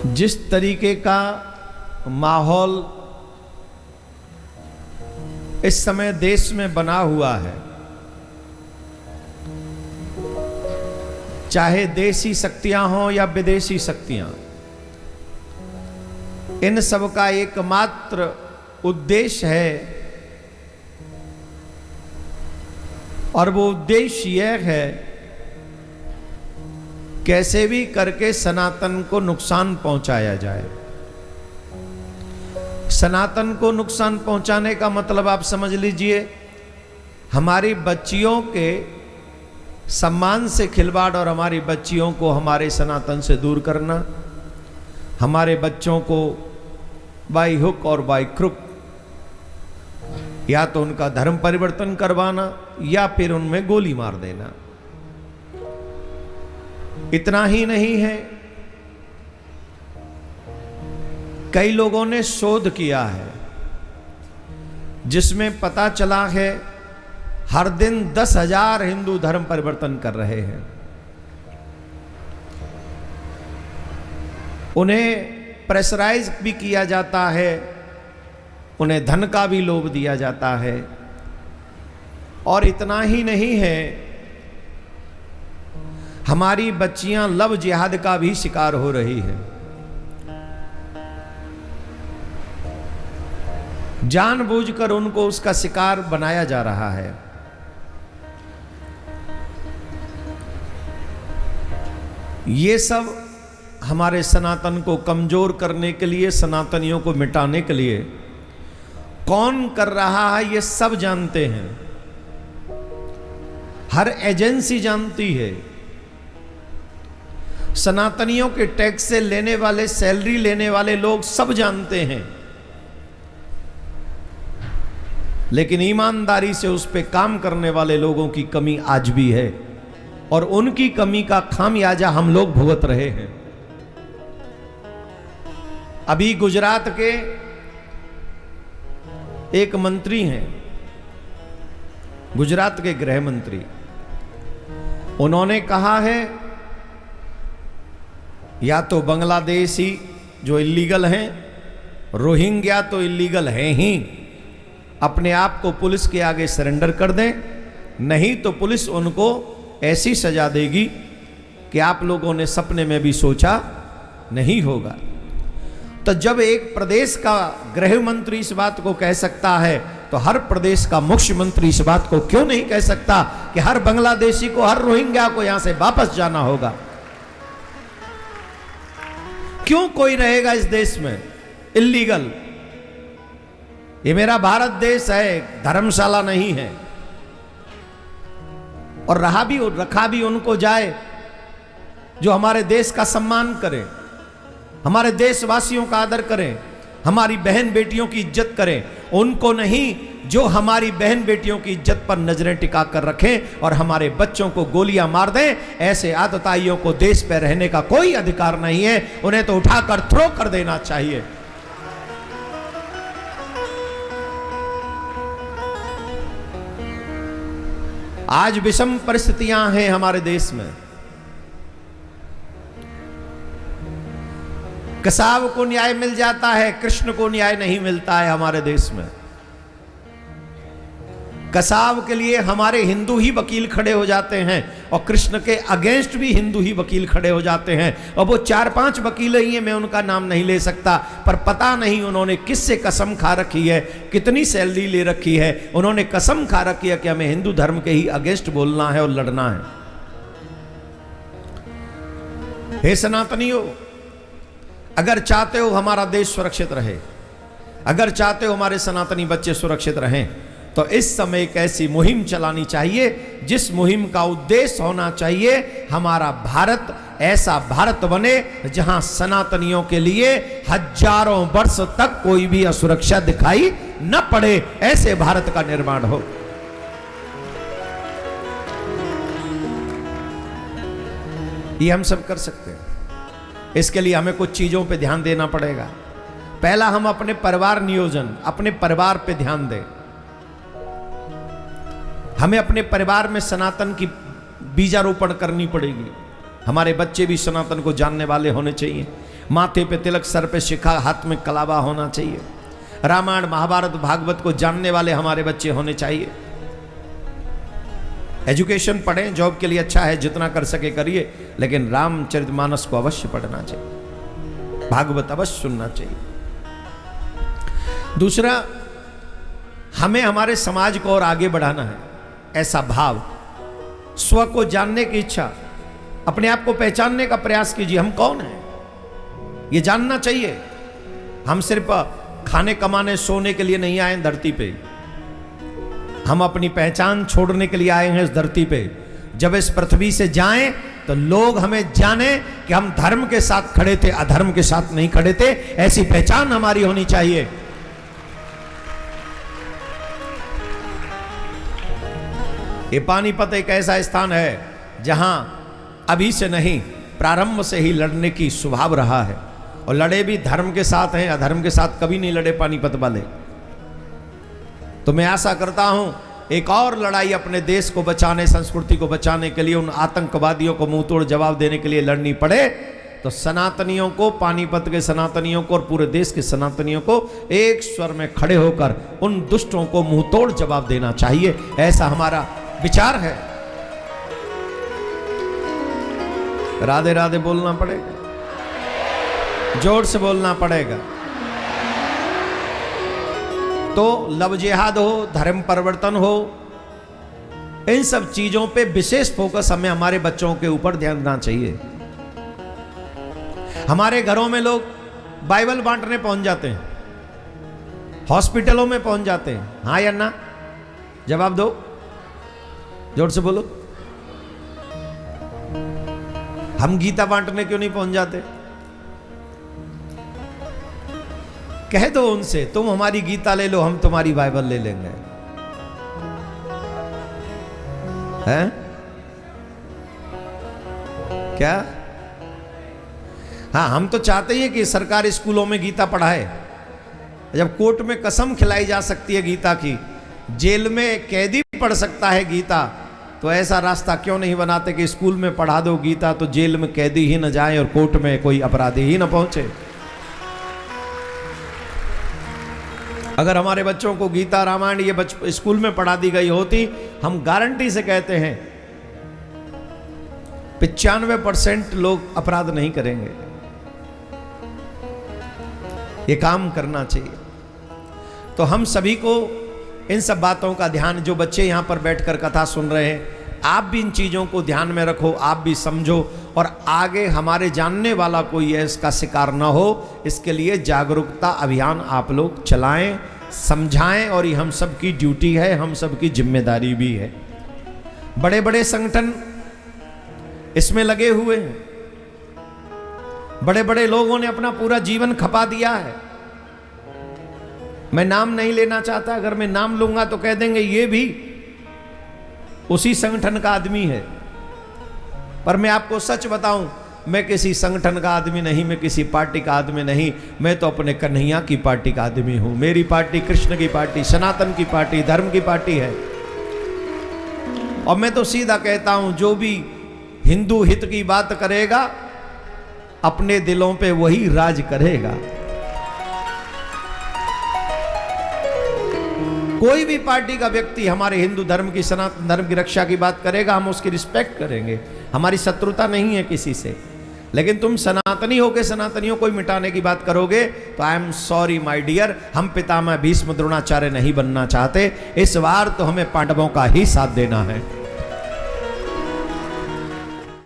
जिस तरीके का माहौल इस समय देश में बना हुआ है, चाहे देशी शक्तियां हों या विदेशी शक्तियां, इन सब का एकमात्र उद्देश्य है और वो उद्देश्य यह है कैसे भी करके सनातन को नुकसान पहुंचाया जाए। सनातन को नुकसान पहुंचाने का मतलब आप समझ लीजिए, हमारी बच्चियों के सम्मान से खिलवाड़ और हमारी बच्चियों को हमारे सनातन से दूर करना, हमारे बच्चों को बाई हुक और बाई क्रुक या तो उनका धर्म परिवर्तन करवाना या फिर उनमें गोली मार देना। इतना ही नहीं है, कई लोगों ने शोध किया है जिसमें पता चला है हर दिन 10,000 हिंदू धर्म परिवर्तन कर रहे हैं। उन्हें प्रेशराइज भी किया जाता है, उन्हें धन का भी लोभ दिया जाता है। और इतना ही नहीं है, हमारी बच्चियां लव जिहाद का भी शिकार हो रही है। जानबूझकर उनको उसका शिकार बनाया जा रहा है। ये सब हमारे सनातन को कमजोर करने के लिए, सनातनियों को मिटाने के लिए कौन कर रहा है ये सब जानते हैं। हर एजेंसी जानती है। सनातनियों के टैक्स से लेने वाले, सैलरी लेने वाले लोग सब जानते हैं, लेकिन ईमानदारी से उस पे काम करने वाले लोगों की कमी आज भी है और उनकी कमी का खामियाजा हम लोग भुगत रहे हैं। अभी गुजरात के एक मंत्री हैं, गुजरात के गृह मंत्री, उन्होंने कहा है या तो बांग्लादेशी जो इलीगल हैं, रोहिंग्या तो इलीगल हैं ही, अपने आप को पुलिस के आगे सरेंडर कर दें, नहीं तो पुलिस उनको ऐसी सजा देगी कि आप लोगों ने सपने में भी सोचा नहीं होगा। तो जब एक प्रदेश का गृह मंत्री इस बात को कह सकता है, तो हर प्रदेश का मुख्यमंत्री इस बात को क्यों नहीं कह सकता कि हर बांग्लादेशी को, हर रोहिंग्या को यहां से वापस जाना होगा। क्यों कोई रहेगा इस देश में इल्लीगल? ये मेरा भारत देश है, धर्मशाला नहीं है। और रखा भी उनको जाए जो हमारे देश का सम्मान करें, हमारे देशवासियों का आदर करें, हमारी बहन बेटियों की इज्जत करें। उनको नहीं जो हमारी बहन बेटियों की इज्जत पर नजरें टिका कर रखें और हमारे बच्चों को गोलियां मार दें। ऐसे आतताइयों को देश पर रहने का कोई अधिकार नहीं है, उन्हें तो उठाकर थ्रो कर देना चाहिए। आज विषम परिस्थितियां हैं हमारे देश में। कसाब को न्याय मिल जाता है, कृष्ण को न्याय नहीं मिलता है हमारे देश में। कसाब के लिए हमारे हिंदू ही वकील खड़े हो जाते हैं और कृष्ण के अगेंस्ट भी हिंदू ही वकील खड़े हो जाते हैं। और वो 4-5 वकील ही हैं, मैं उनका नाम नहीं ले सकता, पर पता नहीं उन्होंने किससे कसम खा रखी है, कितनी सैलरी ले रखी है। उन्होंने कसम खा रखी है कि हमें हिंदू धर्म के ही अगेंस्ट बोलना है और लड़ना है। हे सनातनियों, अगर चाहते हो हमारा देश सुरक्षित रहे, अगर चाहते हो हमारे सनातनी बच्चे सुरक्षित रहें, तो इस समय एक ऐसी मुहिम चलानी चाहिए जिस मुहिम का उद्देश्य होना चाहिए हमारा भारत ऐसा भारत बने जहां सनातनियों के लिए हजारों वर्ष तक कोई भी असुरक्षा दिखाई न पड़े। ऐसे भारत का निर्माण हो। ये हम सब कर सकते हैं। इसके लिए हमें कुछ चीजों पे ध्यान देना पड़ेगा। पहला, हम अपने परिवार नियोजन, अपने परिवार पे ध्यान दें। हमें अपने परिवार में सनातन की बीजारोपण करनी पड़ेगी। हमारे बच्चे भी सनातन को जानने वाले होने चाहिए। माथे पे तिलक, सर पे शिखा, हाथ में कलावा होना चाहिए। रामायण महाभारत भागवत को जानने वाले हमारे बच्चे होने चाहिए। एजुकेशन पढ़ें, जॉब के लिए अच्छा है, जितना कर सके करिए, लेकिन रामचरितमानस को अवश्य पढ़ना चाहिए, भागवत अवश्य सुनना चाहिए। दूसरा, हमें हमारे समाज को और आगे बढ़ाना है। ऐसा भाव, स्व को जानने की इच्छा, अपने आप को पहचानने का प्रयास कीजिए। हम कौन हैं ये जानना चाहिए। हम सिर्फ खाने कमाने सोने के लिए नहीं आए धरती पे, हम अपनी पहचान छोड़ने के लिए आए हैं इस धरती पे। जब इस पृथ्वी से जाएं तो लोग हमें जाने कि हम धर्म के साथ खड़े थे, अधर्म के साथ नहीं खड़े थे। ऐसी पहचान हमारी होनी चाहिए। ये पानीपत एक ऐसा स्थान है जहां अभी से नहीं, प्रारंभ से ही लड़ने की स्वभाव रहा है, और लड़े भी धर्म के साथ हैं, अधर्म के साथ कभी नहीं लड़े पानीपत वाले। तो मैं आशा करता हूं एक और लड़ाई अपने देश को बचाने, संस्कृति को बचाने के लिए, उन आतंकवादियों को मुंह तोड़ जवाब देने के लिए लड़नी पड़े तो सनातनियों को, पानीपत के सनातनियों को और पूरे देश के सनातनियों को एक स्वर में खड़े होकर उन दुष्टों को मुंह तोड़ जवाब देना चाहिए। ऐसा हमारा विचार है। राधे राधे बोलना पड़ेगा, जोर से बोलना पड़ेगा। तो लव जिहाद हो, धर्म परिवर्तन हो, इन सब चीजों पे विशेष फोकस हमें हमारे बच्चों के ऊपर ध्यान देना चाहिए। हमारे घरों में लोग बाइबल बांटने पहुंच जाते हैं, हॉस्पिटलों में पहुंच जाते हैं। हाँ या ना? जवाब दो, जोर से बोलो। हम गीता बांटने क्यों नहीं पहुंच जाते? कह दो उनसे, तुम हमारी गीता ले लो, हम तुम्हारी बाइबल ले लेंगे। हैं? क्या? हाँ, हम तो चाहते हैं कि सरकारी स्कूलों में गीता पढ़ाए। जब कोर्ट में कसम खिलाई जा सकती है गीता की, जेल में कैदी पढ़ सकता है गीता, तो ऐसा रास्ता क्यों नहीं बनाते कि स्कूल में पढ़ा दो गीता, तो जेल में कैदी ही न जाए और कोर्ट में कोई अपराधी ही न पहुंचे। अगर हमारे बच्चों को गीता, रामायण ये स्कूल में पढ़ा दी गई होती, हम गारंटी से कहते हैं 95% लोग अपराध नहीं करेंगे। ये काम करना चाहिए। तो हम सभी को इन सब बातों का ध्यान, जो बच्चे यहाँ पर बैठकर कथा सुन रहे हैं, आप भी इन चीज़ों को ध्यान में रखो, आप भी समझो, और आगे हमारे जानने वाला कोई इसका शिकार ना हो, इसके लिए जागरूकता अभियान आप लोग चलाएं, समझाएं, और ये हम सब की ड्यूटी है, हम सब की जिम्मेदारी भी है। बड़े बड़े संगठन इसमें लगे हुए हैं, बड़े बड़े लोगों ने अपना पूरा जीवन खपा दिया है। मैं नाम नहीं लेना चाहता, अगर मैं नाम लूंगा तो कह देंगे ये भी उसी संगठन का आदमी है। पर मैं आपको सच बताऊं, मैं किसी संगठन का आदमी नहीं, मैं किसी पार्टी का आदमी नहीं, मैं तो अपने कन्हैया की पार्टी का आदमी हूं। मेरी पार्टी कृष्ण की पार्टी, सनातन की पार्टी, धर्म की पार्टी है। और मैं तो सीधा कहता हूं, जो भी हिंदू हित की बात करेगा, अपने दिलों पे वही राज करेगा। कोई भी पार्टी का व्यक्ति हमारे हिंदू धर्म की, सनातन धर्म की रक्षा की बात करेगा, हम उसकी रिस्पेक्ट करेंगे। हमारी शत्रुता नहीं है किसी से। लेकिन तुम सनातनी होकर सनातनियों को मिटाने की बात करोगे तो I am sorry my dear, हम पितामह भीष्म द्रोणाचार्य नहीं बनना चाहते। इस बार तो हमें पांडवों का ही साथ देना है।